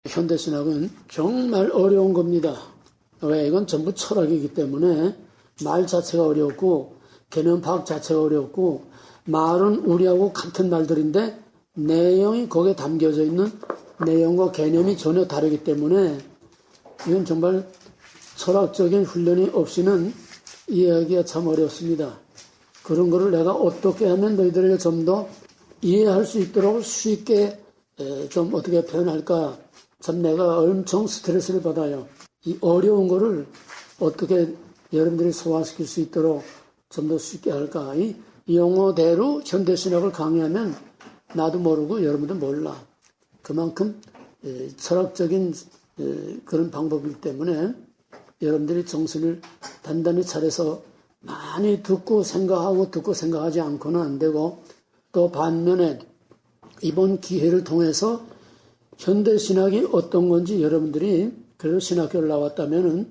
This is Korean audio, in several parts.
현대신학은 정말 어려운 겁니다. 왜? 이건 전부 철학이기 때문에 말 자체가 어렵고 개념 파악 자체가 어렵고 말은 우리하고 같은 말들인데 내용이 거기에 담겨져 있는 내용과 개념이 전혀 다르기 때문에 이건 정말 철학적인 훈련이 없이는 이해하기가 참 어렵습니다. 그런 거를 내가 어떻게 하면 너희들에게 좀 더 이해할 수 있도록 쉽게 좀 어떻게 표현할까 참 내가 엄청 스트레스를 받아요. 이 어려운 거를 어떻게 여러분들이 소화시킬 수 있도록 좀 더 쉽게 할까. 이 용어대로 현대신학을 강의하면 나도 모르고 여러분도 몰라. 그만큼 철학적인 그런 방법이기 때문에 여러분들이 정신을 단단히 차려서 많이 듣고 생각하지 않고는 안 되고 또 반면에 이번 기회를 통해서 현대신학이 어떤 건지 여러분들이 그래도 신학교를 나왔다면은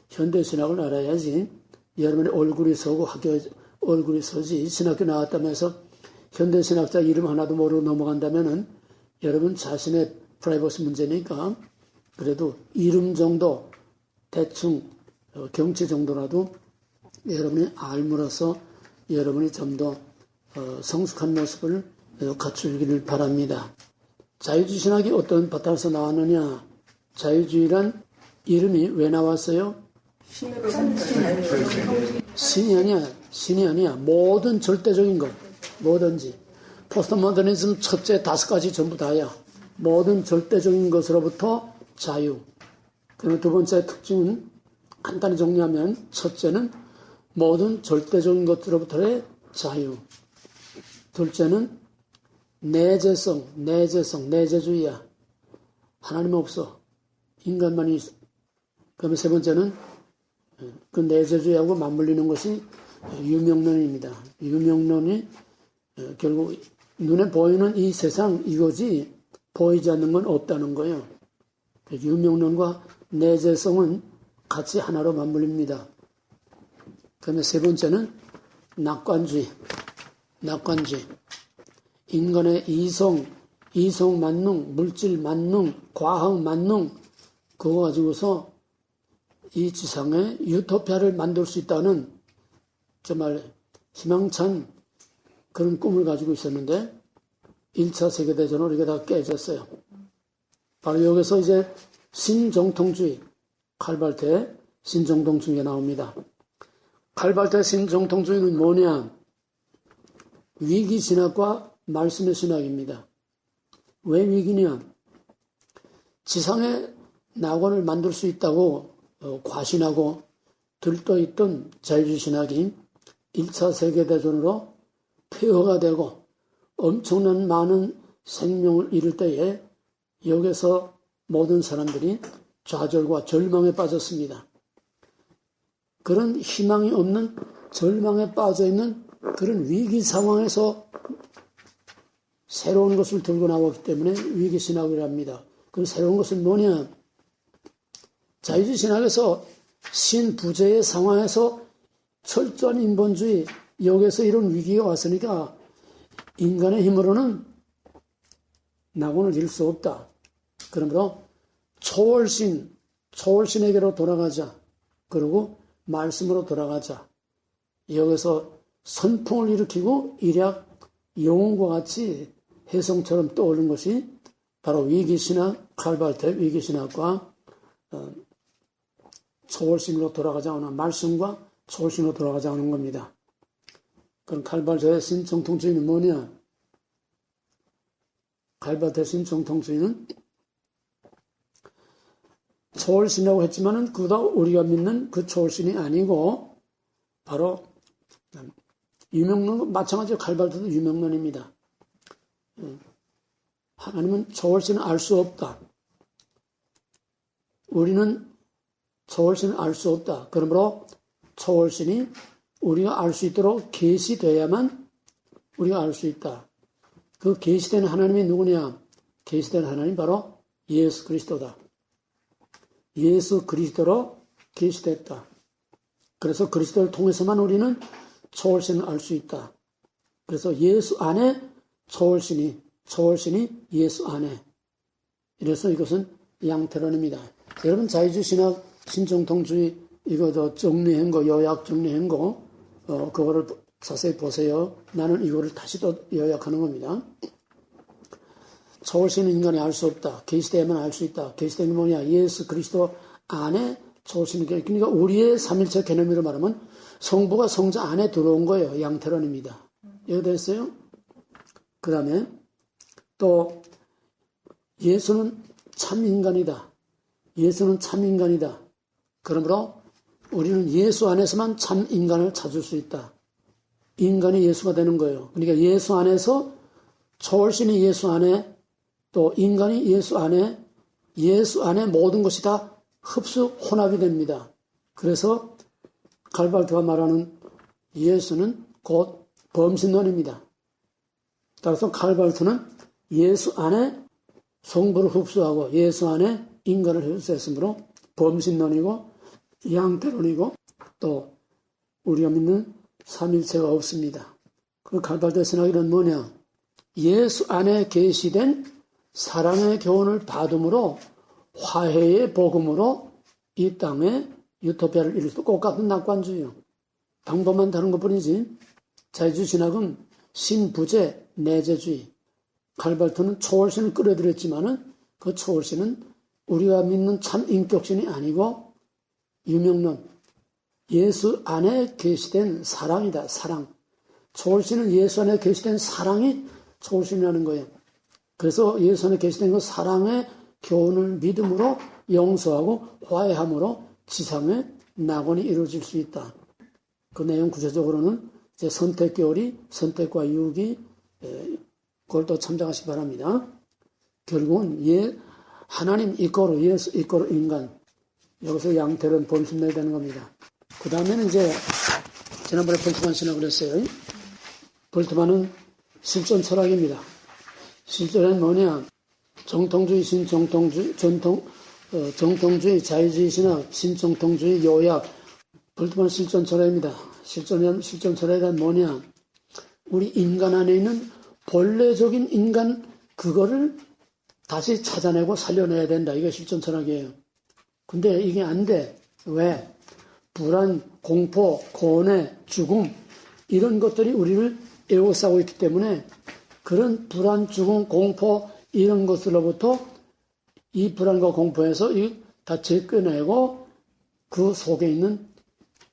현대신학을 알아야지 여러분의 얼굴이 서고 학교 얼굴이 서지 신학교 나왔다면서 현대신학자 이름 하나도 모르고 넘어간다면은 여러분 자신의 프라이버시 문제니까 그래도 이름 정도 대충 경치 정도라도 여러분이 알므로써 여러분이 좀 더 성숙한 모습을 갖추기를 바랍니다. 자유주의 신학이 어떤 바탕에서 나왔느냐? 자유주의란 이름이 왜 나왔어요? 신이 아니야. 모든 절대적인 것, 뭐든지. 포스트 모더니즘 첫째 5가지 전부 다야. 모든 절대적인 것으로부터 자유. 그리고 두 번째 특징은 간단히 정리하면 첫째는 모든 절대적인 것으로부터의 자유. 둘째는 내재주의야. 하나님 없어. 인간만이 있어. 그러면 세 번째는 그 내재주의하고 맞물리는 것이 유명론입니다. 유명론이 결국 눈에 보이는 이 세상 이거지 보이지 않는 건 없다는 거예요. 유명론과 내재성은 같이 하나로 맞물립니다. 그러면 세 번째는 낙관주의. 인간의 이성 만능, 물질 만능, 과학 만능 그거 가지고서 이 지상에 유토피아를 만들 수 있다는 정말 희망찬 그런 꿈을 가지고 있었는데 1차 세계대전으로 이게 다 깨졌어요. 바로 여기서 이제 신정통주의, 칼발트의 신정통주의가 나옵니다. 칼발트의 신정통주의는 뭐냐? 위기신학과 말씀의 신학입니다. 왜 위기냐? 지상에 낙원을 만들 수 있다고 과신하고 들떠있던 자유주의 신학이 1차 세계대전으로 폐허가 되고 엄청난 많은 생명을 잃을 때에 여기서 모든 사람들이 좌절과 절망에 빠졌습니다. 그런 희망이 없는 절망에 빠져있는 그런 위기 상황에서 새로운 것을 들고 나왔기 때문에 위기신학이라 합니다. 그럼 새로운 것은 뭐냐? 자유주의 신학에서 신부재의 상황에서 철저한 인본주의, 여기서 이런 위기가 왔으니까 인간의 힘으로는 낙원을 이룰 수 없다. 그러므로 초월신에게로 돌아가자. 그리고 말씀으로 돌아가자. 여기서 선풍을 일으키고 일약 영혼과 같이 혜성처럼 떠오른 것이 바로 위기신학, 칼발트의 위기신학과 초월신으로 돌아가자는 말씀과 초월신으로 돌아가자는 겁니다. 그럼 칼발트의 신정통주의는 뭐냐? 칼발트의 신정통주의는 초월신이라고 했지만은 그보다 우리가 믿는 그 초월신이 아니고 바로 유명론 마찬가지로 칼발트도 유명론입니다. 하나님은 초월신을 알 수 없다. 우리는 초월신을 알 수 없다. 그러므로 초월신이 우리가 알 수 있도록 계시되어야만 우리가 알 수 있다. 그 계시된 하나님이 누구냐? 계시된 하나님 바로 예수 그리스도다. 예수 그리스도로 계시됐다. 그래서 그리스도를 통해서만 우리는 초월신을 알 수 있다. 그래서 예수 안에 초월신이 예수 안에. 이래서 이것은 양태론입니다. 여러분 자유주의 신학 신정통주의 이거 정리한 거 요약 정리한 거 그거를 자세히 보세요. 나는 이거를 다시 또 요약하는 겁니다. 초월신은 인간이 알 수 없다. 계시되면 알 수 있다. 계시되는 뭐냐? 예수 그리스도 안에 초월신은 그러니까 우리의 삼일체 개념으로 말하면 성부가 성자 안에 들어온 거예요. 양태론입니다. 이해됐어요? 그 다음에 또 예수는 참 인간이다. 예수는 참 인간이다. 그러므로 우리는 예수 안에서만 참 인간을 찾을 수 있다. 인간이 예수가 되는 거예요. 그러니까 예수 안에서 초월신이 예수 안에 또 인간이 예수 안에 모든 것이 다 흡수 혼합이 됩니다. 그래서 갈발트가 말하는 예수는 곧 범신론입니다. 따라서 갈발트는 예수 안에 성부를 흡수하고 예수 안에 인간을 흡수했으므로 범신론이고 양태론이고 또 우리가 믿는 삼일체가 없습니다. 그 갈발트 신학이란 뭐냐? 예수 안에 계시된 사랑의 교훈을 받음으로 화해의 복음으로 이 땅에 유토피아를 이룰 수 똑같은 낙관주의요. 방법만 다른 것뿐이지. 자유주의 신학은 신부재 내재주의. 갈발트는 초월신을 끌어들였지만은 그 초월신은 우리가 믿는 참 인격신이 아니고 유명론. 예수 안에 계시된 사랑이다. 사랑. 초월신은 예수 안에 계시된 사랑이 초월신이라는 거예요. 그래서 예수 안에 계시된 그 사랑의 교훈을 믿음으로 용서하고 화해함으로 지상의 낙원이 이루어질 수 있다. 그 내용 구체적으로는 이제 선택교리, 선택과 유기, 그걸 또 참작하시기 바랍니다. 결국은 하나님 이꼬르 예수 이꼬르 인간. 여기서 양태론 범신론이 되는 겁니다. 그 다음에는 이제 지난번에 볼트만 신학을 했어요. 볼트만은 실존 철학입니다. 실존은 뭐냐? 정통주의, 신정통주의, 정통주의, 자유주의 신학, 신정통주의 요약. 볼트만 실존 철학입니다. 실존 철학이란 뭐냐? 우리 인간 안에 있는 본래적인 인간 그거를 다시 찾아내고 살려내야 된다. 이게 실존 철학이에요. 근데 이게 안 돼. 왜? 불안, 공포, 고뇌, 죽음 이런 것들이 우리를 에워싸고 있기 때문에 그런 불안, 죽음, 공포 이런 것으로부터 이 불안과 공포에서 다 제껴내고 그 속에 있는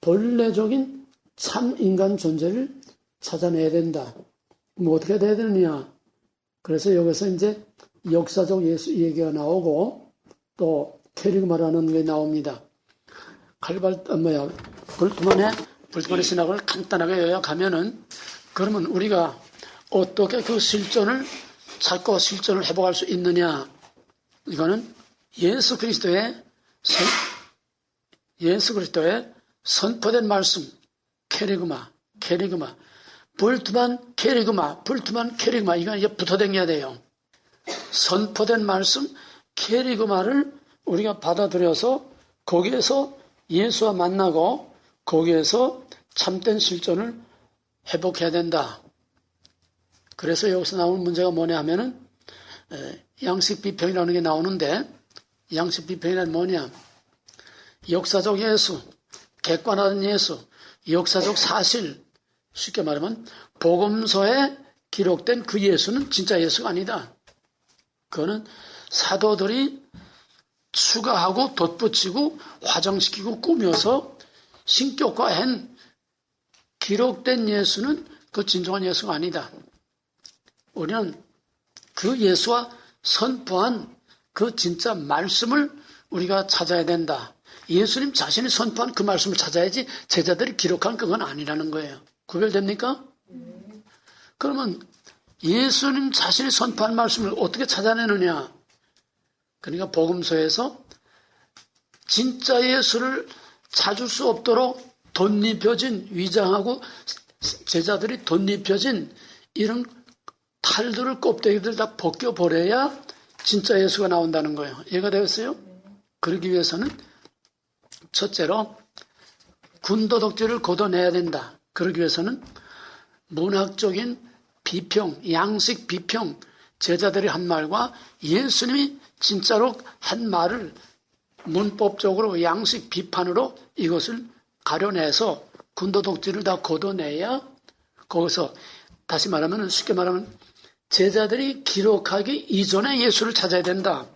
본래적인 참 인간 존재를 찾아내야 된다. 뭐 어떻게 돼야 되느냐? 그래서 여기서 이제 역사적 예수 얘기가 나오고 또 캐리그마라는 게 나옵니다. 볼트만의 신학을 간단하게 요약하면은 그러면 우리가 어떻게 그 실존을 찾고 실존을 회복할 수 있느냐? 이거는 예수 그리스도의 선포된 말씀, 캐리그마. 볼트만 캐리그마. 이건 이제 붙어 다녀야 돼요. 선포된 말씀, 캐리그마를 우리가 받아들여서 거기에서 예수와 만나고 거기에서 참된 실존을 회복해야 된다. 그래서 여기서 나오는 문제가 뭐냐 하면은 양식 비평이라는 게 나오는데 양식 비평이란 뭐냐? 역사적 예수, 객관화된 예수, 역사적 사실, 쉽게 말하면 복음서에 기록된 그 예수는 진짜 예수가 아니다. 그거는 사도들이 추가하고 덧붙이고 화장시키고 꾸며서 신격화한 기록된 예수는 그 진정한 예수가 아니다. 우리는 그 예수와 선포한 그 진짜 말씀을 우리가 찾아야 된다. 예수님 자신이 선포한 그 말씀을 찾아야지 제자들이 기록한 그건 아니라는 거예요. 구별됩니까? 그러면 예수님 자신이 선포한 말씀을 어떻게 찾아내느냐? 그러니까 복음서에서 진짜 예수를 찾을 수 없도록 덧입혀진 위장하고 제자들이 덧입혀진 이런 탈들을 껍데기들 다 벗겨버려야 진짜 예수가 나온다는 거예요. 이해가 되었어요? 그러기 위해서는 첫째로 군도덕질을 걷어내야 된다. 그러기 위해서는 문학적인 비평, 양식 비평, 제자들이 한 말과 예수님이 진짜로 한 말을 문법적으로 양식 비판으로 이것을 가려내서 군더독지를 다 걷어내야 거기서 다시 말하면 쉽게 말하면 제자들이 기록하기 이전에 예수를 찾아야 된다.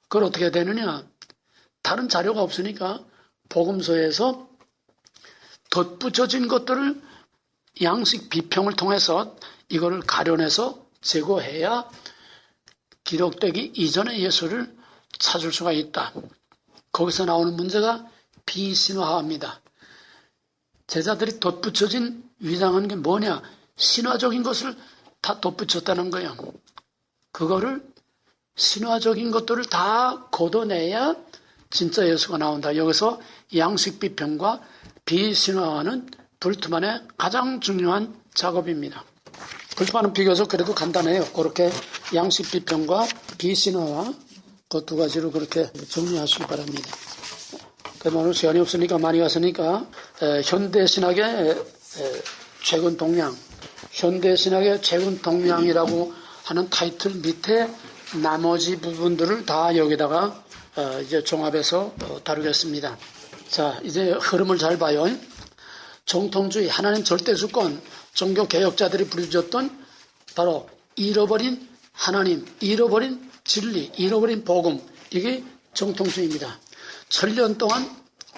그걸 어떻게 해야 되느냐? 다른 자료가 없으니까 복음서에서 덧붙여진 것들을 양식 비평을 통해서 이거를 가려내서 제거해야 기록되기 이전에 예수를 찾을 수가 있다. 거기서 나오는 문제가 비신화입니다. 제자들이 덧붙여진 위장한 게 뭐냐? 신화적인 것을 다 덧붙였다는 거예요. 그거를 신화적인 것들을 다 걷어내야 진짜 예수가 나온다. 여기서 양식 비평과 비신화화는 불트만의 가장 중요한 작업입니다. 불트만은 비교적 그래도 간단해요. 그렇게 양식 비평과 비신화화 그 두 가지로 그렇게 정리하시기 바랍니다. 오늘 시간이 없으니까 많이 갔으니까 현대신학의 최근 동향, 현대신학의 최근 동향이라고 하는 타이틀 밑에 나머지 부분들을 다 여기다가 이제 종합해서 다루겠습니다. 자, 이제 흐름을 잘 봐요. 정통주의, 하나님 절대주권, 종교개혁자들이 부르짖었던 바로 잃어버린 하나님, 잃어버린 진리, 잃어버린 복음, 이게 정통주의입니다. 1000년 동안,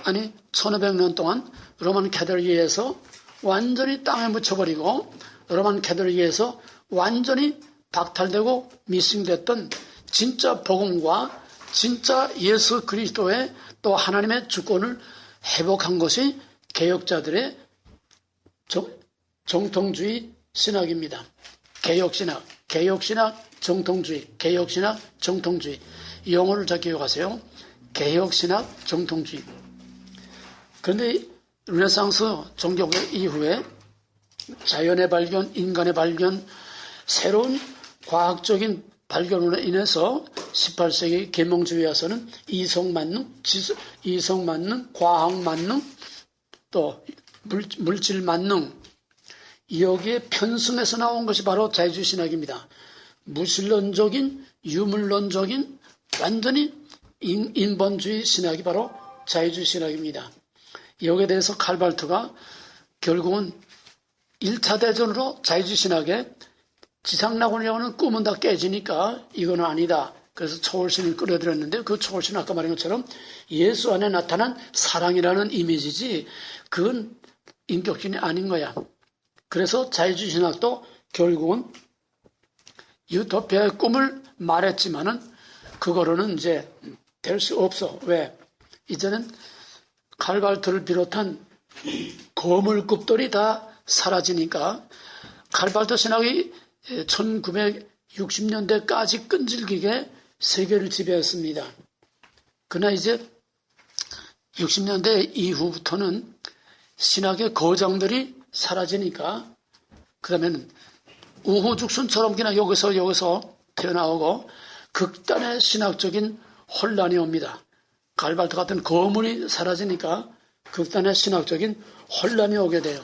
아니 1500년 동안 로만 캐톨릭에서 완전히 땅에 묻혀버리고 로만 캐톨릭에서 완전히 박탈되고 미싱됐던 진짜 복음과 진짜 예수 그리스도의 또 하나님의 주권을 회복한 것이 개혁자들의 정통주의 신학입니다. 개혁신학, 정통주의, 개혁신학, 정통주의. 이 용어를 잘 기억하세요. 개혁신학, 정통주의. 그런데 르네상스 종교개혁 이후에 자연의 발견, 인간의 발견, 새로운 과학적인 발견으로 인해서 18세기 계몽주의에 와서는 이성만능, 과학만능, 또 물질만능, 여기에 편승해서 나온 것이 바로 자유주의 신학입니다. 무신론적인, 유물론적인, 완전히 인본주의 신학이 바로 자유주의 신학입니다. 여기에 대해서 칼발트가 결국은 1차 대전으로 자유주의 신학에 지상낙원이라고는 꿈은 다 깨지니까 이거는 아니다. 그래서 초월신을 끌어들였는데 그 초월신은 아까 말한 것처럼 예수 안에 나타난 사랑이라는 이미지지 그건 인격신이 아닌 거야. 그래서 자유주의 신학도 결국은 유토피아의 꿈을 말했지만은 그거로는 이제 될 수 없어. 왜? 이제는 칼발트를 비롯한 거물급들이 다 사라지니까 칼발트 신학이 1960년대까지 끈질기게 세계를 지배했습니다. 그러나 이제 60년대 이후부터는 신학의 거장들이 사라지니까 그러면 우후죽순처럼 그냥 여기서 튀어나오고 극단의 신학적인 혼란이 옵니다. 칼발트 같은 거물이 사라지니까 극단의 신학적인 혼란이 오게 돼요.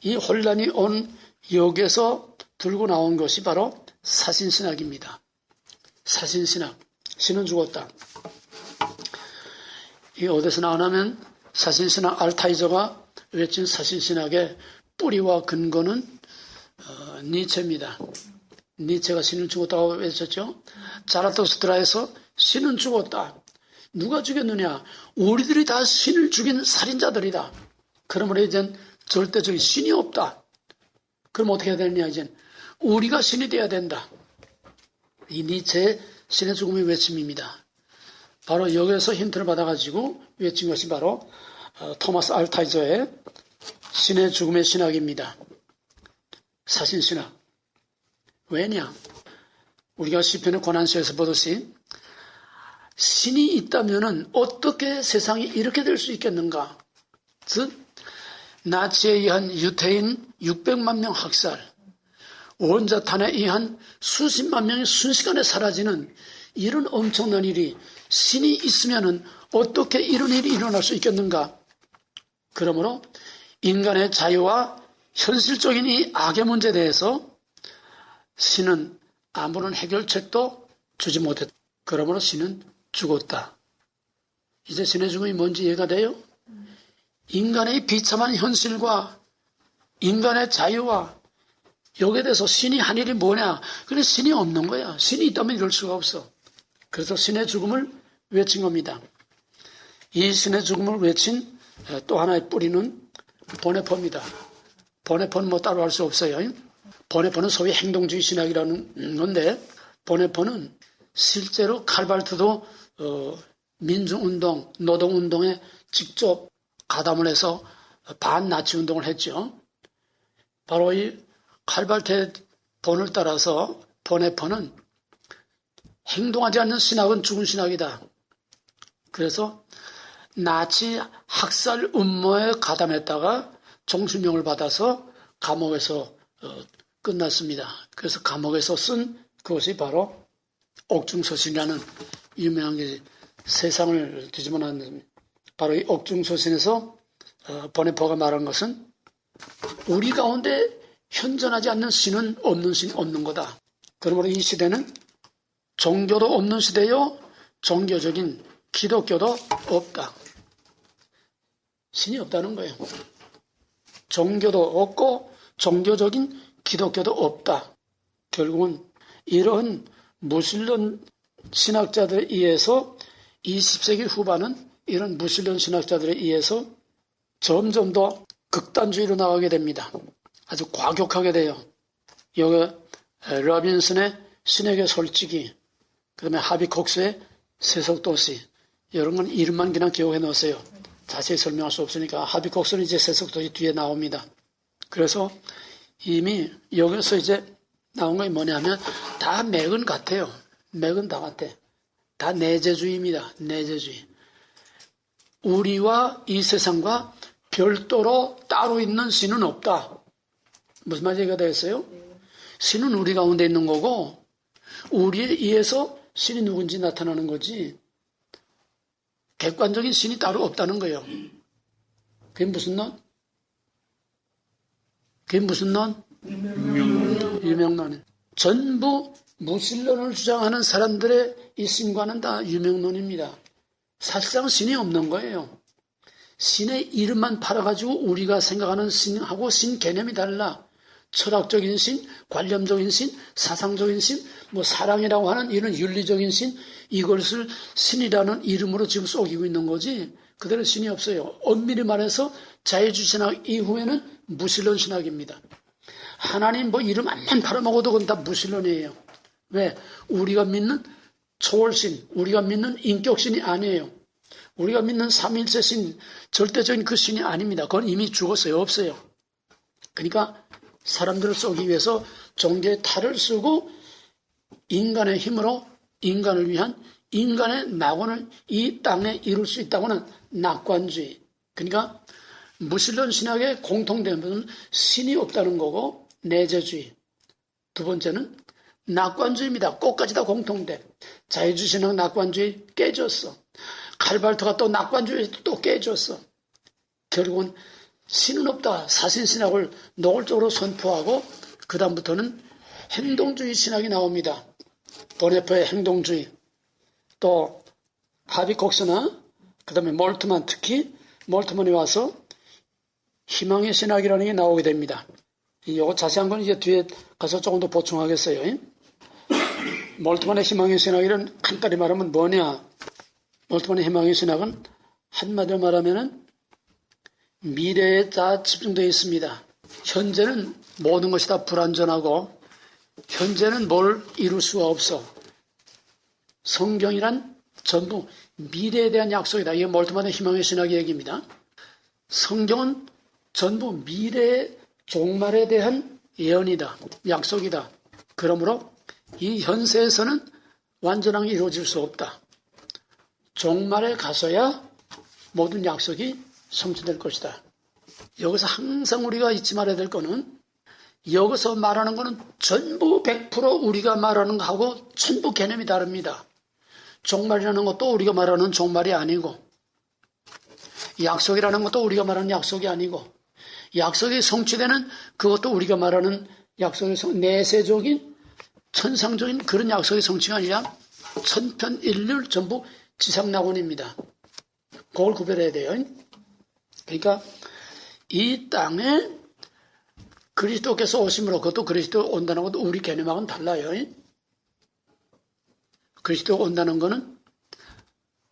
이 혼란이 온 여기에서 들고 나온 것이 바로 사신신학입니다. 사신신학. 신은 죽었다. 이게 어디서 나오냐면 사신신학 알타이저가 외친 사신신학의 뿌리와 근거는 니체입니다. 니체가 신은 죽었다고 외쳤죠. 자라토스트라에서 신은 죽었다. 누가 죽였느냐? 우리들이 다 신을 죽인 살인자들이다. 그러므로 이젠 절대적인 신이 없다. 그럼 어떻게 해야 되느냐? 이젠 우리가 신이 되어야 된다. 이 니체의 신의 죽음의 외침입니다. 바로 여기에서 힌트를 받아가지고 외친 것이 바로 토마스 알타이저의 신의 죽음의 신학입니다. 사신신학. 왜냐? 우리가 시편의 고난서에서 보듯이 신이 있다면 어떻게 세상이 이렇게 될 수 있겠는가? 즉 나치에 의한 유태인 600만 명 학살, 원자탄에 의한 수십만 명이 순식간에 사라지는 이런 엄청난 일이 신이 있으면 어떻게 이런 일이 일어날 수 있겠는가? 그러므로 인간의 자유와 현실적인 이 악의 문제에 대해서 신은 아무런 해결책도 주지 못했다. 그러므로 신은 죽었다. 이제 신의 죽음이 뭔지 이해가 돼요? 인간의 비참한 현실과 인간의 자유와 여기에 대해서 신이 한 일이 뭐냐? 그래 신이 없는 거야. 신이 있다면 이럴 수가 없어. 그래서 신의 죽음을 외친 겁니다. 이 신의 죽음을 외친 또 하나의 뿌리는 보네포입니다. 보네포는 뭐 따로 할 수 없어요. 보네포는 소위 행동주의 신학이라는 건데 보네포는 실제로 칼발트도 민주운동, 노동운동에 직접 가담을 해서 반나치 운동을 했죠. 바로 이 칼발트의 본을 따라서 보네포는 행동하지 않는 신학은 죽은 신학이다. 그래서 나치 학살 음모에 가담했다가 종신형을 받아서 감옥에서 끝났습니다. 그래서 감옥에서 쓴 그것이 바로 옥중서신이라는 유명한 게 세상을 뒤집어 놨는 바로 이 옥중서신에서 보네포가 말한 것은 우리 가운데 현존하지 않는 신은 없는 거다. 그러므로 이 시대는 종교도 없는 시대요. 종교적인 기독교도 없다. 신이 없다는 거예요. 종교도 없고 종교적인 기독교도 없다. 결국은 이런 무신론 신학자들에 의해서 20세기 후반은 이런 무신론 신학자들에 의해서 점점 더 극단주의로 나가게 됩니다. 아주 과격하게 돼요. 여기 러빈슨의 신에게 솔직히, 그 다음에 하비 콕스의 세속도시, 이런 건 이름만 그냥 기억해 놓으세요. 자세히 설명할 수 없으니까. 하비 콕스는 이제 세속도시 뒤에 나옵니다. 그래서 이미 여기서 이제 나온 게 뭐냐면 다 맥은 같아요. 맥은 다 같아. 다 내재주의입니다. 내재주의. 우리와 이 세상과 별도로 따로 있는 신은 없다. 무슨 말인지 되겠어요? 신은 우리 가운데 있는 거고 우리에 의해서 신이 누군지 나타나는 거지 객관적인 신이 따로 없다는 거예요. 그게 무슨 론? 그게 무슨 론? 유명론. 전부 무신론을 주장하는 사람들의 이 신과는 다 유명론입니다. 사실상 신이 없는 거예요. 신의 이름만 팔아가지고 우리가 생각하는 신하고 신 개념이 달라. 철학적인 신, 관념적인 신, 사상적인 신, 뭐 사랑이라고 하는 이런 윤리적인 신, 이것을 신이라는 이름으로 지금 속이고 있는 거지 그대로 신이 없어요. 엄밀히 말해서 자유주의 신학 이후에는 무신론 신학입니다. 하나님 뭐 이름 안만 팔아먹어도 그건 다 무신론이에요. 왜? 우리가 믿는 초월신, 우리가 믿는 인격신이 아니에요. 우리가 믿는 삼일체 신, 절대적인 그 신이 아닙니다. 그건 이미 죽었어요. 없어요. 그러니까 사람들을 쏘기 위해서 종교의 탈을 쓰고 인간의 힘으로 인간을 위한 인간의 낙원을 이 땅에 이룰 수 있다고는 낙관주의. 그러니까 무신론 신학의 공통점은 신이 없다는 거고 내재주의. 두 번째는 낙관주의입니다. 끝까지 다 공통돼. 자유주의 신학 낙관주의 깨졌어. 칼발트가 또 낙관주의 또 깨졌어. 결국은 신은 없다. 사신신학을 노골적으로 선포하고 그 다음부터는 행동주의 신학이 나옵니다. 보네포의 행동주의. 또 하비 콕스나 그 다음에 몰트만, 특히 몰트만이 와서 희망의 신학이라는 게 나오게 됩니다. 이거 자세한 건 이제 뒤에 가서 조금 더 보충하겠어요. 몰트만의 희망의 신학이란 간단히 말하면 뭐냐? 몰트만의 희망의 신학은 한마디로 말하면은 미래에 다 집중되어 있습니다. 현재는 모든 것이 다 불완전하고 현재는 뭘 이룰 수가 없어. 성경이란 전부 미래에 대한 약속이다. 이게 몰트만의 희망의 신학의 얘기입니다. 성경은 전부 미래의 종말에 대한 예언이다. 약속이다. 그러므로 이 현세에서는 완전하게 이루어질 수 없다. 종말에 가서야 모든 약속이 성취될 것이다. 여기서 항상 우리가 잊지 말아야 될 거는 여기서 말하는 거는 전부 100% 우리가 말하는 거하고 전부 개념이 다릅니다. 종말이라는 것도 우리가 말하는 종말이 아니고 약속이라는 것도 우리가 말하는 약속이 아니고 약속이 성취되는 그것도 우리가 말하는 약속의 내세적인 천상적인 그런 약속의 성취가 아니라 천편일률 전부 지상낙원입니다. 그걸 구별해야 돼요. 그러니까 이 땅에 그리스도께서 오심으로, 그것도 그리스도 온다는 것도 우리 개념하고는 달라요. 그리스도 온다는 것은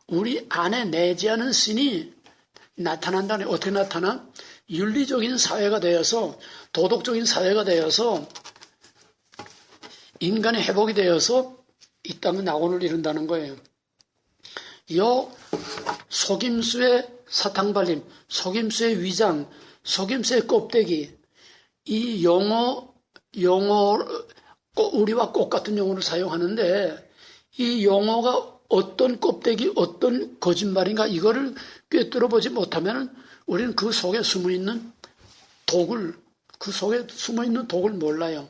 우리 안에 내재하는 신이 나타난다는, 어떻게 나타나? 윤리적인 사회가 되어서, 도덕적인 사회가 되어서, 인간의 회복이 되어서 이 땅에 낙원을 이룬다는 거예요. 요 속임수의 사탕발림, 속임수의 위장, 속임수의 껍데기, 이 용어, 우리와 꽃 같은 용어를 사용하는데, 이 용어가 어떤 껍데기, 어떤 거짓말인가, 이거를 꿰뚫어 보지 못하면 우리는 그 속에 숨어있는 독을 몰라요.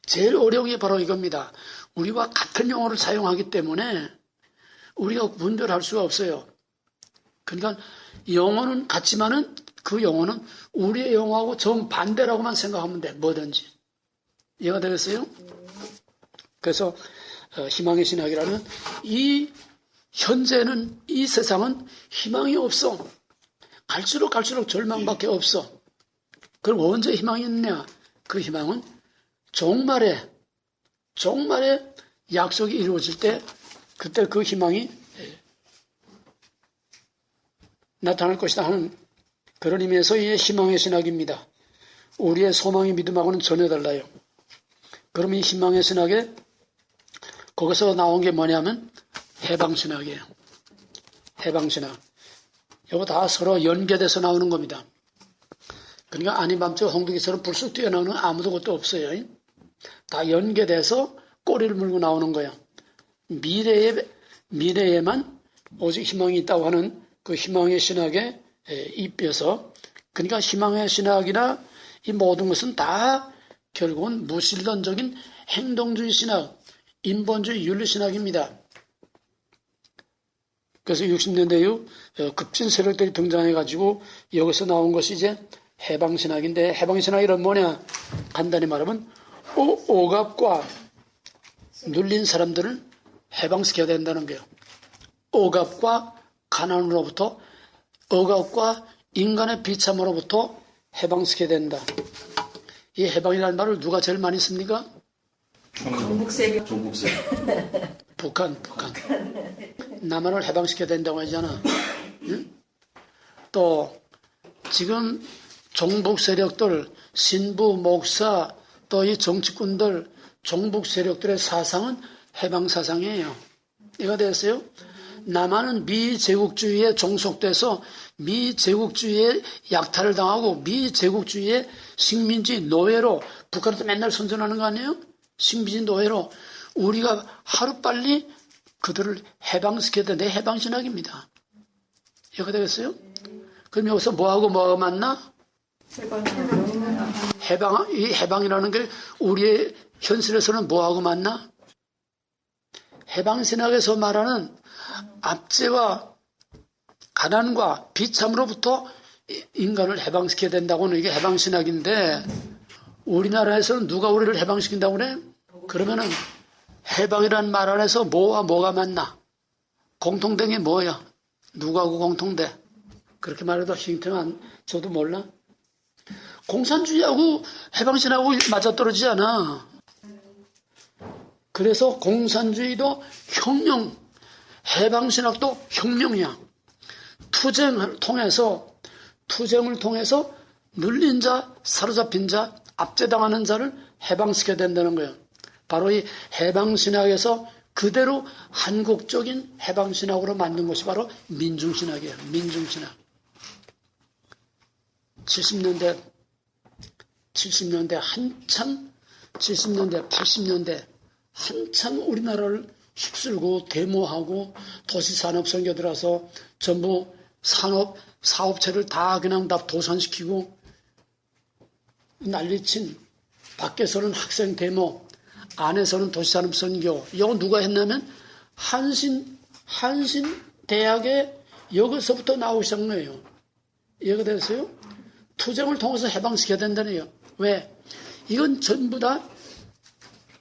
제일 어려운 게 바로 이겁니다. 우리와 같은 용어를 사용하기 때문에 우리가 분별할 수가 없어요. 그러니까 영어는 같지만은 그 영어는 우리의 영어하고 정반대라고만 생각하면 돼. 뭐든지. 이해가 되겠어요? 그래서 희망의 신학이라는 이 현재는, 이 세상은 희망이 없어. 갈수록 절망밖에 없어. 그럼 언제 희망이 있냐? 그 희망은 종말에 약속이 이루어질 때, 그때 그 희망이 나타날 것이다 하는 그런 의미에서 이 희망의 신학입니다. 우리의 소망의 믿음하고는 전혀 달라요. 그럼 이 희망의 신학에 거기서 나온 게 뭐냐면 해방신학이에요. 해방신학. 이거 다 서로 연계돼서 나오는 겁니다. 그러니까 아닌 밤중 홍두기처럼 불쑥 뛰어나오는 아무도 것도 없어요. 다 연계돼서 꼬리를 물고 나오는 거예요. 미래에만 오직 희망이 있다고 하는 그 희망의 신학에 입혀서, 그러니까 희망의 신학이나 이 모든 것은 다 결국은 무신론적인 행동주의 신학, 인본주의 윤리신학입니다. 그래서 60년대 이후 급진 세력들이 등장해가지고 여기서 나온 것이 이제 해방신학인데, 해방신학이란 뭐냐? 간단히 말하면 억압과 눌린 사람들을 해방시켜야 된다는 거예요. 억압과 가난으로부터, 억압과 인간의 비참으로부터 해방시켜야 된다. 이 해방이라는 말을 누가 제일 많이 씁니까? 종북세력. 북한. 남한을 해방시켜야 된다고 하잖아. 응? 또 지금 종북 세력들, 신부, 목사, 또 이 정치꾼들, 종북 세력들의 사상은 해방 사상이에요. 이해가 되었어요? 남한은 미제국주의에 종속돼서 미제국주의에 약탈을 당하고 미제국주의의 식민지 노예로, 북한에서 맨날 선전하는 거 아니에요? 식민지 노예로. 우리가 하루빨리 그들을 해방시켜야 되는데 해방신학입니다. 이해가 되겠어요? 그럼 여기서 뭐하고 맞나? 이 해방이라는 게 우리의 현실에서는 뭐하고 맞나? 해방신학에서 말하는 압제와 가난과 비참으로부터 인간을 해방시켜야 된다고는 이게 해방신학인데, 우리나라에서는 누가 우리를 해방시킨다고 그래? 그러면은 해방이라는 말 안에서 뭐와 뭐가 맞나? 공통된 게 뭐야? 누구하고 공통돼? 그렇게 말해도 힌트는 저도 몰라. 공산주의하고 해방신하고 맞아떨어지지 않아. 그래서 공산주의도 혁명, 해방신학도 혁명이야. 투쟁을 통해서 눌린 자, 사로잡힌 자, 압제당하는 자를 해방시켜야 된다는 거예요. 바로 이 해방신학에서 그대로 한국적인 해방신학으로 만든 것이 바로 민중신학이에요. 민중신학. 70년대 한창, 70년대, 80년대 한창 우리나라를 휩쓸고 데모하고 도시산업선교 들어서 전부 사업체를 다 그냥 다 도산시키고 난리친, 밖에서는 학생 데모, 안에서는 도시산업선교. 이거 누가 했냐면 한신대학의 여기서부터 나오기 시작한 거예요. 이해가 됐어요? 투쟁을 통해서 해방시켜야 된다네요. 왜? 이건 전부 다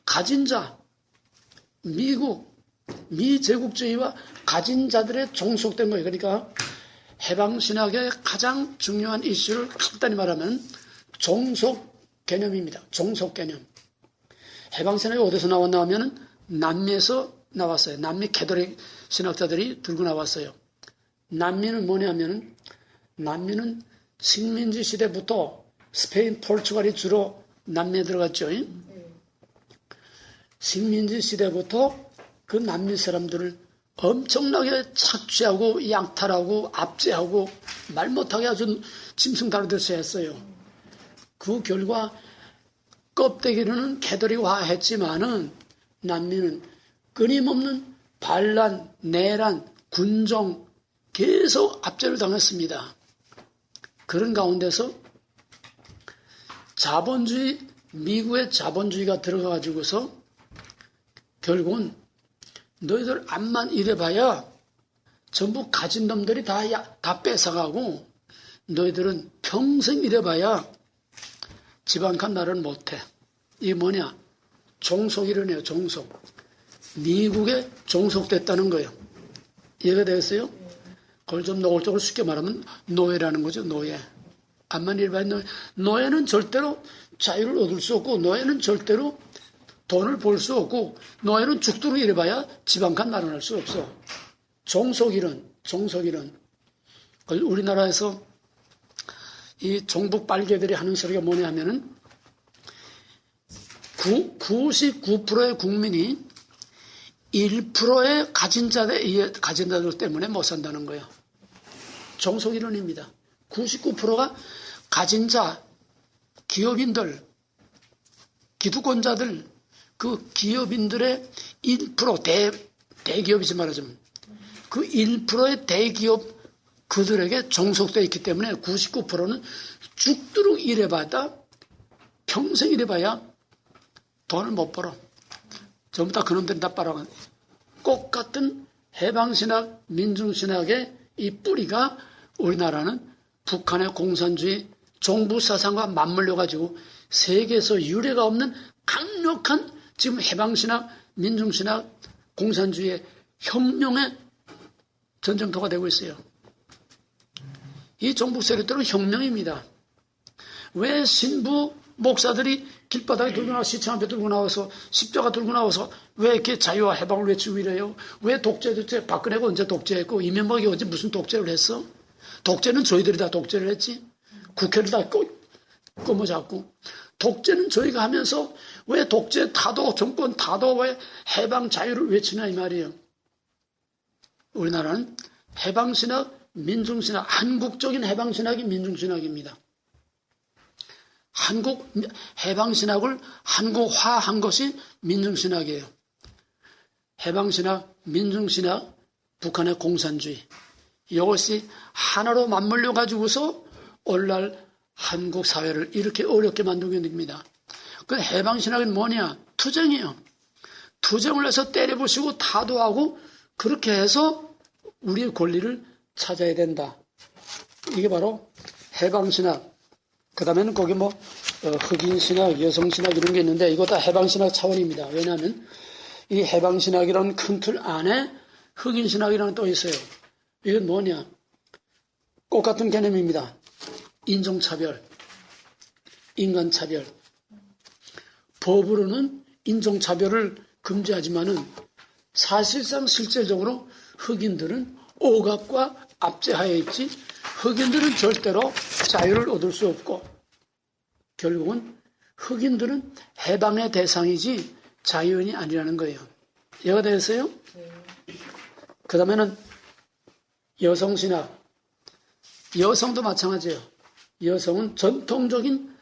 가진 자, 미제국주의와 가진 자들의 종속된 거예요. 그러니까 해방신학의 가장 중요한 이슈를 간단히 말하면 종속 개념입니다. 종속 개념. 해방신학이 어디서 나왔나 하면 남미에서 나왔어요. 남미 캐톨릭 신학자들이 들고 나왔어요. 남미는 뭐냐면 남미는 식민지 시대부터 스페인, 포르투갈이 주로 남미에 들어갔죠. 식민지 시대부터 그 남미 사람들을 엄청나게 착취하고 약탈하고 압제하고 말 못하게 아주 짐승 다루듯이 했어요. 그 결과 껍데기로는 캐톨릭화했지만은 남미는 끊임없는 반란, 내란, 군정 계속 압제를 당했습니다. 그런 가운데서 자본주의, 미국의 자본주의가 들어가가지고서 결국은 너희들 암만 이래봐야 전부 가진 놈들이 다 뺏어가고 너희들은 평생 이래봐야 집 한 칸 나를 못해. 이게 뭐냐? 종속이라네요. 종속. 미국에 종속됐다는 거예요. 이해가 되겠어요? 그걸 좀 노골적으로 쉽게 말하면 노예라는 거죠. 노예. 암만 이래봐야 노예. 노예는 절대로 자유를 얻을 수 없고 노예는 절대로 돈을 벌 수 없고 노예는 죽도록 이래봐야 집 한 칸 마련할 수 없어. 종속이론. 우리나라에서 이 종북 빨개들이 하는 소리가 뭐냐 하면은 99%의 국민이 1%의 가진 자들 때문에 못 산다는 거예요. 종속이론입니다. 99%가 가진 자, 기업인들, 기득권자들, 그 기업인들의 1% 대기업이지 말하자면 그 1%의 대기업 그들에게 종속되어 있기 때문에 99%는 죽도록 일해봐야 평생 일해봐야 돈을 못 벌어. 전부 다 그놈들이 다 빨아간 꼭 같은 해방신학, 민중신학의 이 뿌리가 우리나라는 북한의 공산주의 종부사상과 맞물려가지고 세계에서 유례가 없는 강력한 지금 해방신학, 민중신학, 공산주의의 혁명의 전쟁터가 되고 있어요. 이 종북 세력들은 혁명입니다. 왜 신부 목사들이 길바닥에 들고 나와서 시청 앞에 들고 나와서 십자가 들고 나와서 왜 이렇게 자유와 해방을 외치고 이래요? 왜 독재 박근혜가 언제 독재했고 이명박이 언제 무슨 독재를 했어? 독재는 저희들이 다 독재를 했지. 국회를 다 꼬머잡고 독재는 저희가 하면서 왜 독재 타도 정권 타도 왜 해방 자유를 외치나 이 말이에요. 우리나라는 해방신학, 민중신학, 한국적인 해방신학이 민중신학입니다. 한국 해방신학을 한국화한 것이 민중신학이에요. 해방신학, 민중신학, 북한의 공산주의 이것이 하나로 맞물려 가지고서 오늘날 한국 사회를 이렇게 어렵게 만들고 있는 겁니다. 그 해방신학은 뭐냐? 투쟁이에요. 투쟁을 해서 때려부수고 타도하고 그렇게 해서 우리의 권리를 찾아야 된다. 이게 바로 해방신학. 그 다음에는 거기 흑인신학, 여성신학 이런 게 있는데 이거 다 해방신학 차원입니다. 왜냐하면 이 해방신학이라는 큰 틀 안에 흑인신학이라는 또 있어요. 이건 뭐냐? 똑같은 개념입니다. 인종차별, 인간차별. 법으로는 인종차별을 금지하지만은 사실상 실질적으로 흑인들은 억압과 압제하에 있지 흑인들은 절대로 자유를 얻을 수 없고 결국은 흑인들은 해방의 대상이지 자유인이 아니라는 거예요. 이해가 되겠어요? 그 다음에는 여성신학. 여성도 마찬가지예요. 여성은 전통적인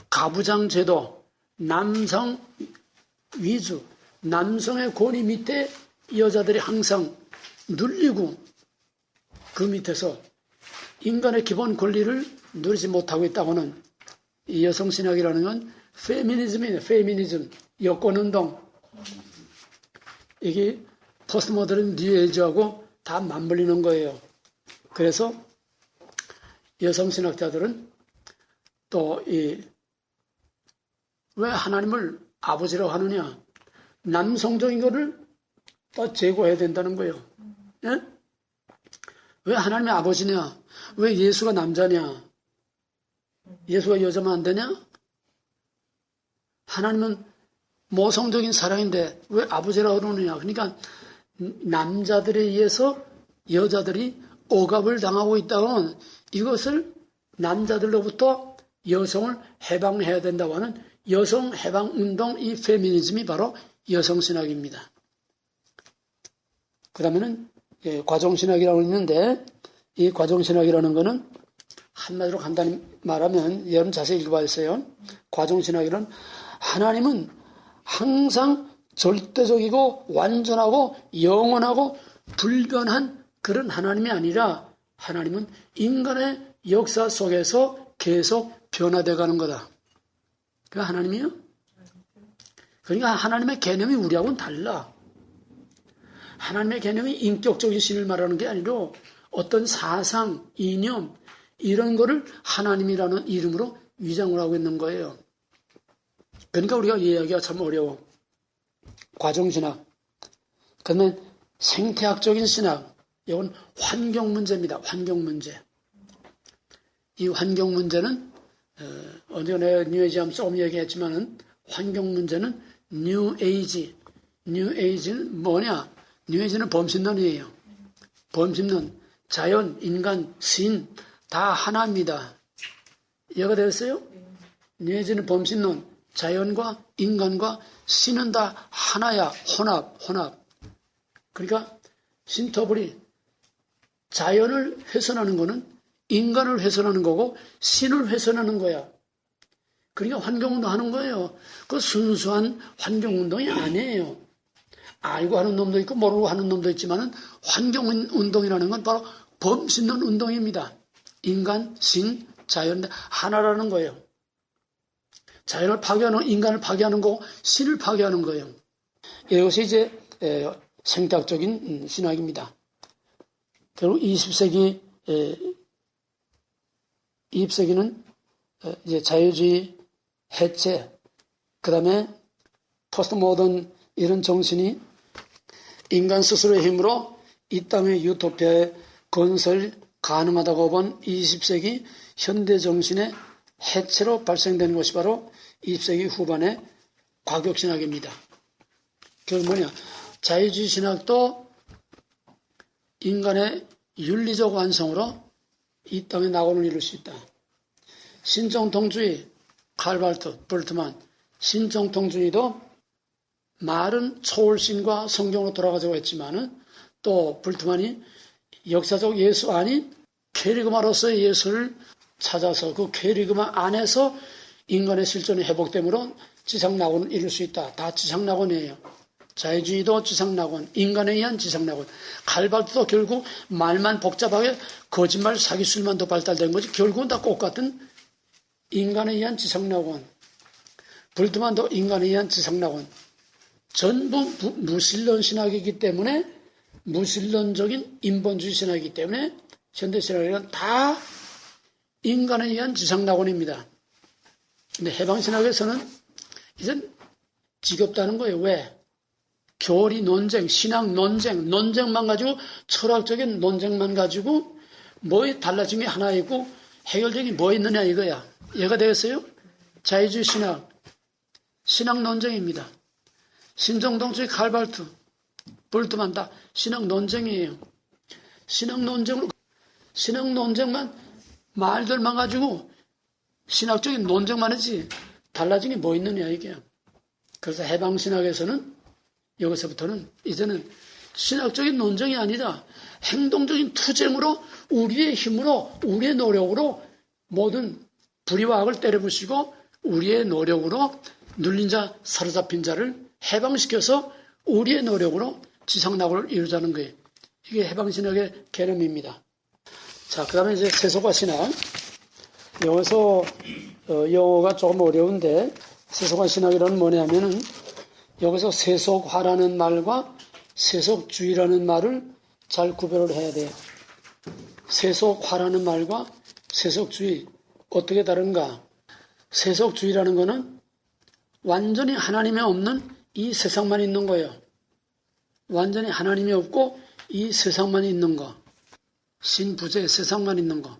가부장 제도, 남성 위주, 남성의 권위 밑에 여자들이 항상 눌리고 그 밑에서 인간의 기본 권리를 누리지 못하고 있다고는 이 여성신학이라는 건 페미니즘이에요. 페미니즘, 여권운동. 이게 포스트모더른 뉴에이지하고 다 맞물리는 거예요. 그래서 여성신학자들은 또 왜 하나님을 아버지라고 하느냐? 남성적인 것을 다 제거해야 된다는 거예요. 예? 왜 하나님의 아버지냐? 왜 예수가 남자냐? 예수가 여자면 안 되냐? 하나님은 모성적인 사랑인데 왜 아버지라고 그러느냐? 그러니까 남자들에 의해서 여자들이 억압을 당하고 있다는 이것을 남자들로부터 여성을 해방해야 된다고 하는 여성 해방 운동, 이 페미니즘이 바로 여성신학입니다. 그 다음에는 과정신학이라고 있는데, 이 과정신학이라는 거는 한마디로 간단히 말하면, 여러분 자세히 읽어봐주세요. 과정신학이란 하나님은 항상 절대적이고 완전하고 영원하고 불변한 그런 하나님이 아니라 하나님은 인간의 역사 속에서 계속 변화되어 가는 거다. 그게 하나님이요? 그러니까 하나님의 개념이 우리하고는 달라. 하나님의 개념이 인격적인 신을 말하는 게 아니라 어떤 사상, 이념 이런 거를 하나님이라는 이름으로 위장을 하고 있는 거예요. 그러니까 우리가 이해하기가 참 어려워. 과정신학. 그러면 생태학적인 신학. 이건 환경 문제입니다. 환경 문제. 이 환경 문제는 언제 내가 뉴에이지 하면 조금 얘기했지만은 환경 문제는 뉴에이지. 뉴에이지는 뭐냐? 뉴에이지는 범신론이에요. 범신론, 자연, 인간, 신 다 하나입니다. 이해가 되었어요? 뉴에이지는 범신론, 자연과 인간과 신은 다 하나야. 혼합. 그러니까 신터블이 자연을 훼손하는 거는 인간을 훼손하는 거고 신을 훼손하는 거야. 그러니까 환경운동 하는 거예요. 그 순수한 환경운동이 아니에요. 알고 하는 놈도 있고 모르고 하는 놈도 있지만은 환경운동이라는 건 바로 범신론 운동입니다. 인간, 신, 자연 하나라는 거예요. 자연을 파괴하는 인간을 파괴하는 거고 신을 파괴하는 거예요. 이것이 이제 생태학적인 신학입니다. 결국 20세기는 이제 자유주의 해체, 그 다음에 포스트 모던 이런 정신이 인간 스스로의 힘으로 이 땅의 유토피아의 건설 가능하다고 본 20세기 현대 정신의 해체로 발생된 것이 바로 20세기 후반의 과격신학입니다. 그게 뭐냐? 자유주의 신학도 인간의 윤리적 완성으로 이 땅의 낙원을 이룰 수 있다. 신정통주의, 칼발트, 볼트만, 신정통주의도 말은 초월신과 성경으로 돌아가자고 했지만은 또 볼트만이 역사적 예수 아닌 캐리그마로서의 예수를 찾아서 그 캐리그마 안에서 인간의 실존의 회복됨으로 지상낙원을 이룰 수 있다. 다 지상낙원이에요. 자유주의도 지상낙원, 인간에 의한 지상낙원. 칼발트도 결국 말만 복잡하게 거짓말, 사기술만 더 발달된 거지 결국은 다 똑같은 인간에 의한 지상낙원. 볼트만도 인간에 의한 지상낙원. 전부 무신론 신학이기 때문에 무신론적인 인본주의 신학이기 때문에 현대신학은 다 인간에 의한 지상낙원입니다. 근데 해방신학에서는 이젠 지겹다는 거예요. 왜? 교리 논쟁, 신학 논쟁만 가지고 철학적인 논쟁만 가지고 뭐 달라진 게 하나 있고 해결책이 뭐 있느냐 이거야. 이해가 되겠어요? 자유주의 신학 논쟁입니다. 신정통주의 칼발트, 볼트만 다 신학 논쟁이에요. 신학 논쟁만 말들만 가지고 신학적인 논쟁만 하지 달라진 게 뭐 있느냐 이게. 그래서 해방신학에서는 여기서부터는 이제는 신학적인 논쟁이 아니라 행동적인 투쟁으로 우리의 힘으로 우리의 노력으로 모든 불의와 악을 때려부시고 우리의 노력으로 눌린 자 사로잡힌 자를 해방시켜서 우리의 노력으로 지상낙원을 이루자는 거예요. 이게 해방신학의 개념입니다. 자, 그 다음에 이제 세속화 신학. 여기서 영어가 조금 어려운데 세속화 신학이라는 뭐냐면은 여기서 세속화라는 말과 세속주의라는 말을 잘 구별을 해야 돼요. 세속화라는 말과 세속주의 어떻게 다른가? 세속주의라는 거는 완전히 하나님이 없는 이 세상만 있는 거예요. 완전히 하나님이 없고 이 세상만 있는 거. 신부재 세상만 있는 거.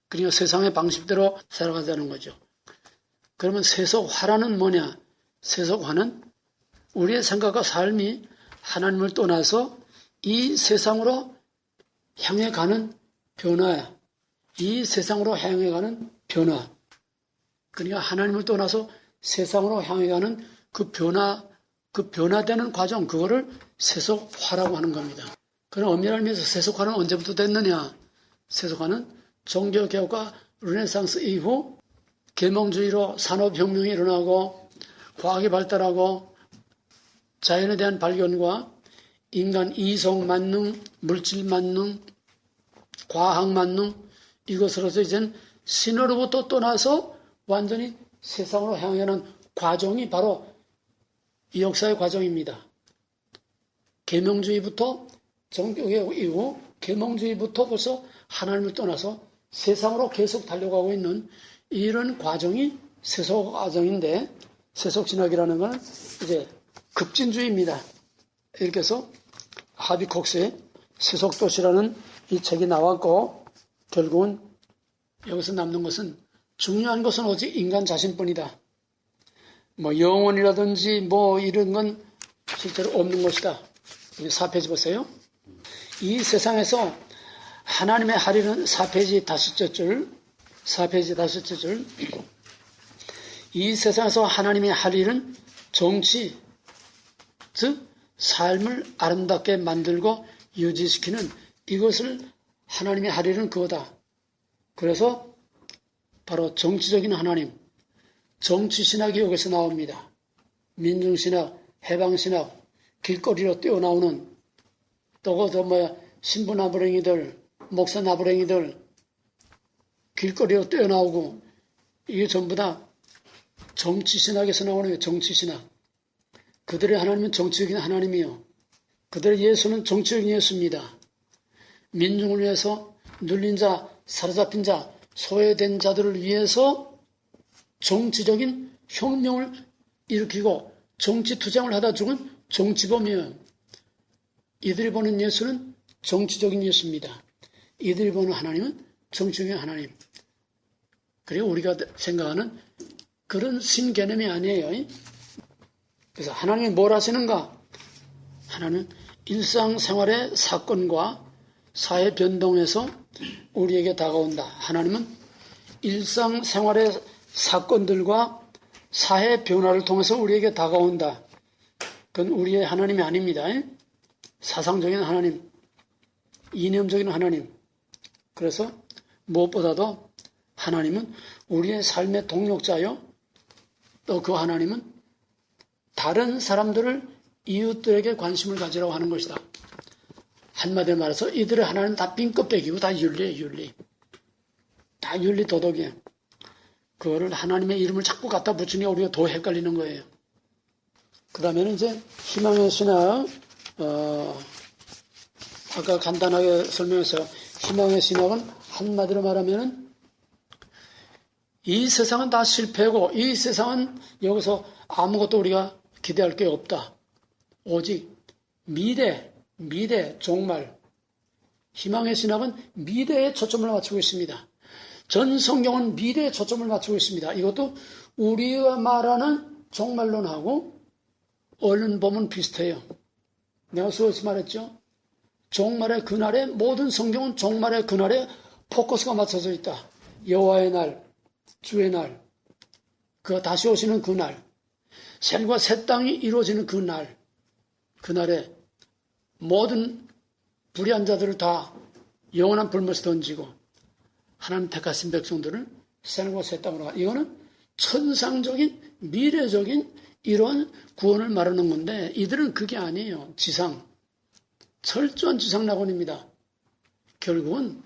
그러니까 세상의 방식대로 살아가자는 거죠. 그러면 세속화라는 뭐냐? 세속화는 우리의 생각과 삶이 하나님을 떠나서 이 세상으로 향해 가는 변화야. 이 세상으로 향해 가는 변화. 그러니까 하나님을 떠나서 세상으로 향해 가는 그 변화되는 과정, 그거를 세속화라고 하는 겁니다. 그런 엄밀한 의미에서 세속화는 언제부터 됐느냐? 세속화는 종교개혁과 르네상스 이후 계몽주의로 산업혁명이 일어나고 과학이 발달하고 자연에 대한 발견과 인간 이성 만능, 물질 만능, 과학 만능 이것으로서 이제는 신으로부터 떠나서 완전히 세상으로 향하는 과정이 바로 이 역사의 과정입니다. 계명주의부터 종교개혁 이후 계몽주의부터 벌써 하나님을 떠나서 세상으로 계속 달려가고 있는 이런 과정이 세속 과정인데 세속신학이라는 건 이제 급진주의입니다. 이렇게 해서 하비콕스의 세속도시라는 이 책이 나왔고 결국은 여기서 남는 것은 중요한 것은 오직 인간 자신뿐이다. 뭐 영혼이라든지 뭐 이런 건 실제로 없는 것이다. 4페이지 보세요. 이 세상에서 하나님의 할 일은 4페이지 5째 줄. 이 세상에서 하나님의 할 일은 정치, 즉 삶을 아름답게 만들고 유지시키는 이것을 하나님의 할 일은 그거다. 그래서 바로 정치적인 하나님, 정치신학이 여기서 나옵니다. 민중신학, 해방신학, 길거리로 뛰어나오는 또 신부 나부랭이들, 목사 나부랭이들 길거리로 뛰어나오고 이게 전부 다 정치신학에서 나오는 거예요. 정치신학. 그들의 하나님은 정치적인 하나님이요. 그들의 예수는 정치적인 예수입니다. 민중을 위해서 눌린 자, 사로잡힌 자, 소외된 자들을 위해서 정치적인 혁명을 일으키고 정치 투쟁을 하다 죽은 정치범이에요. 이들이 보는 예수는 정치적인 예수입니다. 이들이 보는 하나님은 정치적인 하나님. 그리고 우리가 생각하는 그런 신개념이 아니에요. 그래서 하나님이 뭘 하시는가? 하나님은 일상생활의 사건과 사회 변동에서 우리에게 다가온다. 하나님은 일상생활의 사건들과 사회 변화를 통해서 우리에게 다가온다. 그건 우리의 하나님이 아닙니다. 사상적인 하나님, 이념적인 하나님. 그래서 무엇보다도 하나님은 우리의 삶의 동력자요. 또 그 하나님은 다른 사람들을 이웃들에게 관심을 가지라고 하는 것이다. 한마디로 말해서 이들의 하나님은 다 빈껍데기고 다 윤리예요. 윤리. 다 윤리 도덕이에요. 그거를 하나님의 이름을 자꾸 갖다 붙이니 우리가 더 헷갈리는 거예요. 그 다음에는 이제 희망의 신학, 아까 간단하게 설명했어요. 희망의 신학은 한마디로 말하면은 이 세상은 다 실패고 이 세상은 여기서 아무것도 우리가 기대할 게 없다. 오직 미래, 종말. 희망의 신학은 미래에 초점을 맞추고 있습니다. 전 성경은 미래에 초점을 맞추고 있습니다. 이것도 우리가 말하는 종말론하고 얼른 보면 비슷해요. 내가 수없이 말했죠. 종말의 그날에 모든 성경은 종말의 그날에 포커스가 맞춰져 있다. 여호와의 날, 주의 날, 그 다시 오시는 그날, 샘과 새 땅이 이루어지는 그날, 그날에 모든 불의한 자들을 다 영원한 불못에 던지고 하나님 택하신 백성들을 샘과 새 땅으로 가. 이거는 천상적인 미래적인 이런 구원을 말하는 건데 이들은 그게 아니에요. 지상. 철저한 지상낙원입니다. 결국은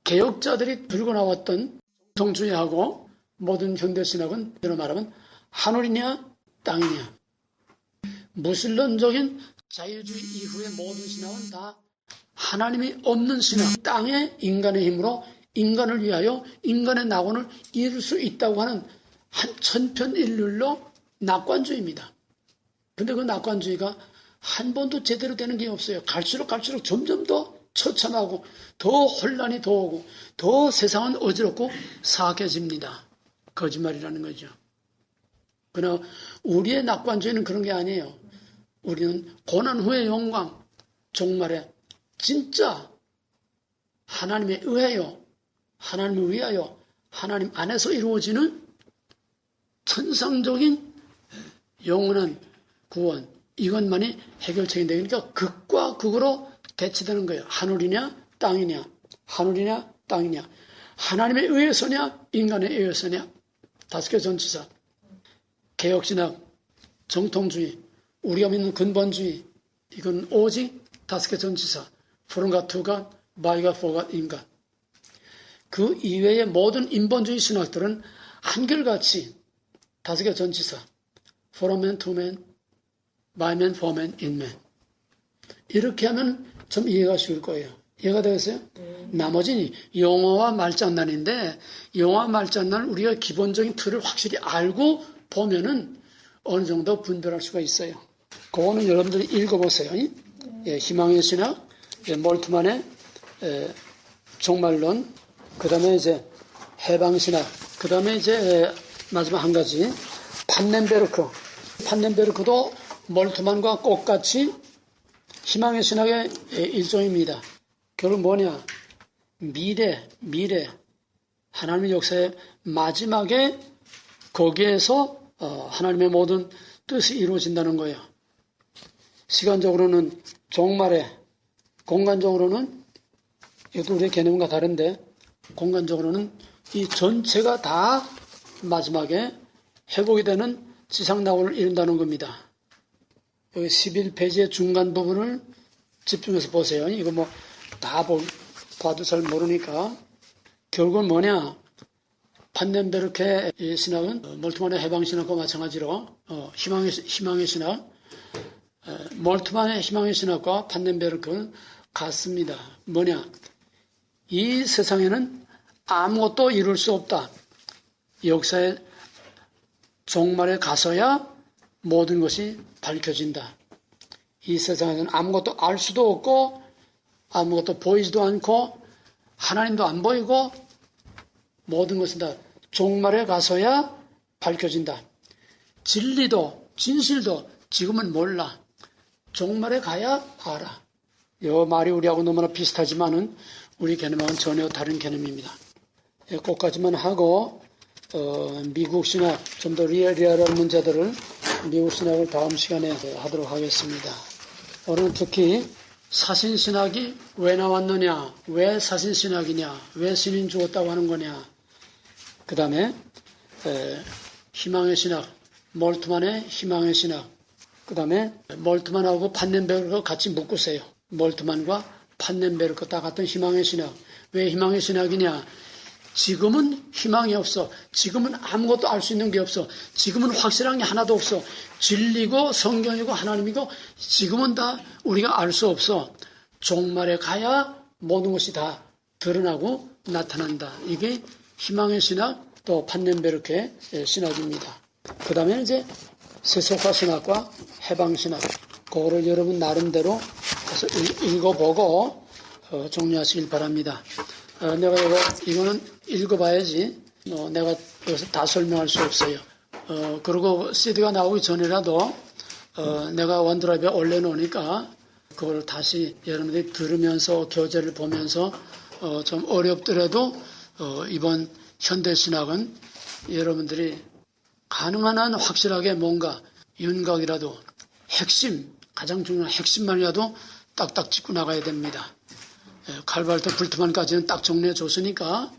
개혁자들이 들고 나왔던 정통주의하고 모든 현대신학은 이로 말하면 하늘이냐 땅이냐. 무신론적인 자유주의 이후의 모든 신학은 다 하나님이 없는 신학, 땅의 인간의 힘으로 인간을 위하여 인간의 낙원을 이룰 수 있다고 하는 한 천편일률로 낙관주의입니다. 근데 그 낙관주의가 한 번도 제대로 되는 게 없어요. 갈수록 점점 더 처참하고 더 혼란이 더 오고 더 세상은 어지럽고 사악해집니다. 거짓말이라는 거죠. 그러나 우리의 낙관주의는 그런 게 아니에요. 우리는 고난 후의 영광, 종말에 진짜 하나님에 의하여, 하나님을 위하여, 하나님 안에서 이루어지는 천상적인 영원한 구원, 이것만이 해결책인데, 그러니까 극과 극으로 대치되는 거예요. 하늘이냐 땅이냐, 하늘이냐 땅이냐, 하나님에 의해서냐 인간에 의해서냐. 5개 전치사, 개혁신학, 정통주의, 우리가 믿는 근본주의, 이건 오직 5개 전치사, from God to God, by God, for God, in God. 그 이외의 모든 인본주의 신학들은 한결같이 5개 전치사, from man to man, by man, for man, in man. 이렇게 하면 좀 이해가 쉬울 거예요. 이해가 되겠어요? 나머지는 용어와 말장난인데, 용어와 말장난을 우리가 기본적인 틀을 확실히 알고 보면은 어느 정도 분별할 수가 있어요. 그거는 여러분들이 읽어보세요. 예, 희망의 신학, 예, 몰트만의 종말론, 그 다음에 이제 해방신학, 그 다음에 이제 마지막 한 가지, 판넨베르크. 판넨베르크도 몰트만과 똑같이 희망의 신학의 일종입니다. 결국 뭐냐? 미래, 하나님의 역사의 마지막에 거기에서 하나님의 모든 뜻이 이루어진다는 거예요. 시간적으로는 종말에, 공간적으로는, 이것도 우리의 개념과 다른데, 공간적으로는 이 전체가 다 마지막에 회복이 되는 지상낙원을 이룬다는 겁니다. 여기 11페이지의 중간 부분을 집중해서 보세요. 이거 뭐 다 봐도 잘 모르니까. 결국은 뭐냐? 판넨베르크의 신학은 몰트만의 해방신학과 마찬가지로 희망의 신학, 몰트만의 희망의 신학과 판넨베르크는 같습니다. 뭐냐? 이 세상에는 아무것도 이룰 수 없다. 역사의 종말에 가서야 모든 것이 밝혀진다. 이 세상에는 아무것도 알 수도 없고 아무것도 보이지도 않고 하나님도 안 보이고 모든 것은 다 종말에 가서야 밝혀진다. 진리도 진실도 지금은 몰라. 종말에 가야 알아. 이 말이 우리하고 너무나 비슷하지만은 우리 개념하고는 전혀 다른 개념입니다. 꼭까지만 하고 미국 신학, 좀 더 리얼한 문제들을 미국 신학을 다음 시간에 하도록 하겠습니다. 오늘은 특히 사신신학이 왜 나왔느냐, 왜 사신신학이냐, 왜 신인 죽었다고 하는 거냐, 그 다음에 희망의 신학, 몰트만의 희망의 신학, 그 다음에 몰트만하고 판넨베르크 같이 묶으세요. 몰트만과 판넨베르크 다 같은 희망의 신학. 왜 희망의 신학이냐? 지금은 희망이 없어. 지금은 아무것도 알 수 있는 게 없어. 지금은 확실한 게 하나도 없어. 진리고 성경이고 하나님이고 지금은 다 우리가 알 수 없어. 종말에 가야 모든 것이 다 드러나고 나타난다. 이게 희망의 신학, 또 판넨베르크의 신학입니다. 그 다음에 이제 세속화 신학과 해방 신학, 그거를 여러분 나름대로 해서 읽어보고 정리하시길 바랍니다. 내가 이거는 읽어봐야지 내가 여기서 다 설명할 수 없어요. 그리고 CD가 나오기 전이라도 내가 원드라이브에 올려놓으니까 그걸 다시 여러분들이 들으면서 교재를 보면서 좀 어렵더라도 이번 현대신학은 여러분들이 가능한 한 확실하게 뭔가 윤곽이라도 핵심, 가장 중요한 핵심만이라도 딱딱 짚고 나가야 됩니다. 칼발트 불트만까지는 딱 정리해 줬으니까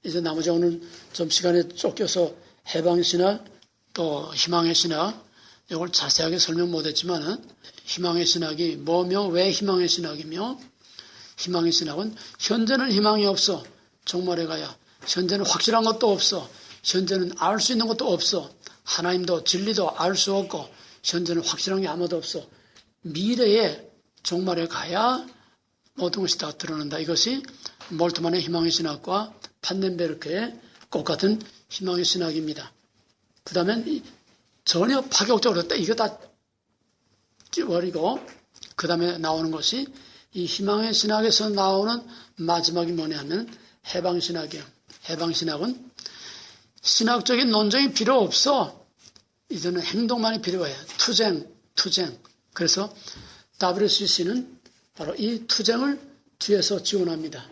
이제 나머지 오늘 좀 시간에 쫓겨서 해방신학 또 희망의 신학 이걸 자세하게 설명 못했지만은 희망의 신학이 뭐며 왜 희망의 신학이며 희망의 신학은 현재는 희망이 없어. 종말에 가야 현재는 확실한 것도 없어. 현재는 알 수 있는 것도 없어. 하나님도 진리도 알 수 없고 현재는 확실한 게 아무도 없어. 미래에 종말에 가야 모든 것이 다 드러난다. 이것이 몰트만의 희망의 신학과 판넨베르크의 똑같은 희망의 신학입니다. 그 다음에 전혀 파격적으로 이거 다 버리고 그 다음에 나오는 것이 이 희망의 신학에서 나오는 마지막이 뭐냐면 해방신학이에요. 해방신학은 신학적인 논쟁이 필요 없어. 이제는 행동만이 필요해요. 투쟁. 그래서 WCC는 바로 이 투쟁을 뒤에서 지원합니다.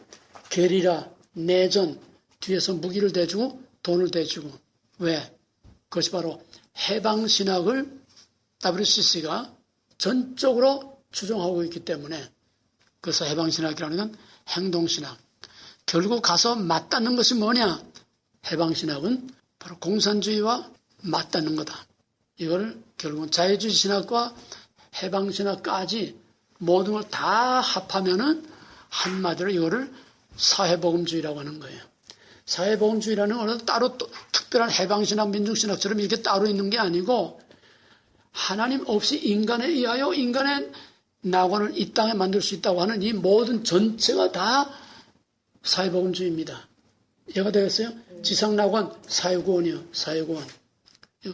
게리라, 내전, 뒤에서 무기를 대주고 돈을 대주고. 왜? 그것이 바로 해방신학을 WCC가 전적으로 추종하고 있기 때문에 그래서 해방신학이라는 건 행동신학. 결국 가서 맞닿는 것이 뭐냐? 해방신학은 바로 공산주의와 맞닿는 거다. 이걸 결국은 자유주의 신학과 해방신학까지 모든 걸 다 합하면은 한마디로 이거를 사회복음주의라고 하는 거예요. 사회복음주의라는 것은 따로 또 특별한 해방신학, 민중신학처럼 이렇게 따로 있는 게 아니고 하나님 없이 인간에 의하여 인간의 낙원을 이 땅에 만들 수 있다고 하는 이 모든 전체가 다 사회복음주의입니다. 이해가 되겠어요? 지상낙원, 사회구원이요. 사회구원.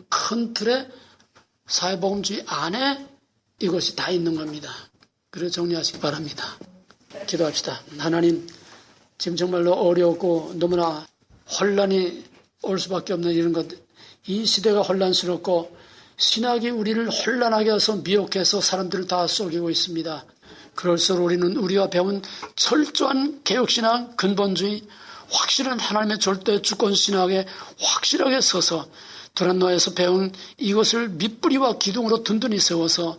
큰 틀의 사회복음주의 안에 이것이 다 있는 겁니다. 그래서 정리하시기 바랍니다. 기도합시다. 하나님, 지금 정말로 어렵고 너무나 혼란이 올 수밖에 없는 이런 것, 이 시대가 혼란스럽고 신학이 우리를 혼란하게 해서 미혹해서 사람들을 다 속이고 있습니다. 그럴수록 우리는 우리가 배운 철저한 개혁신학, 근본주의, 확실한 하나님의 절대 주권신학에 확실하게 서서 드란노에서 배운 이것을 밑뿌리와 기둥으로 든든히 세워서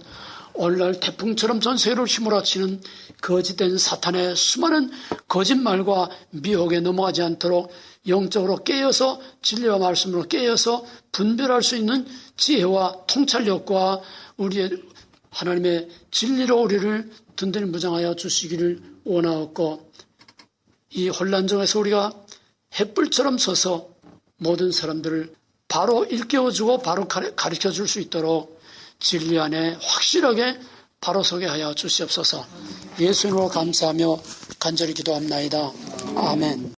오늘날 태풍처럼 전 세계를 휘몰아치는 거짓된 사탄의 수많은 거짓말과 미혹에 넘어가지 않도록 영적으로 깨어서 진리와 말씀으로 깨어서 분별할 수 있는 지혜와 통찰력과 우리의 하나님의 진리로 우리를 든든히 무장하여 주시기를 원하옵고 이 혼란 중에서 우리가 햇불처럼 서서 모든 사람들을 바로 일깨워주고 바로 가르쳐줄 수 있도록 진리 안에 확실하게 바로 서게 하여 주시옵소서. 예수님으로 감사하며 간절히 기도합나이다. 아멘.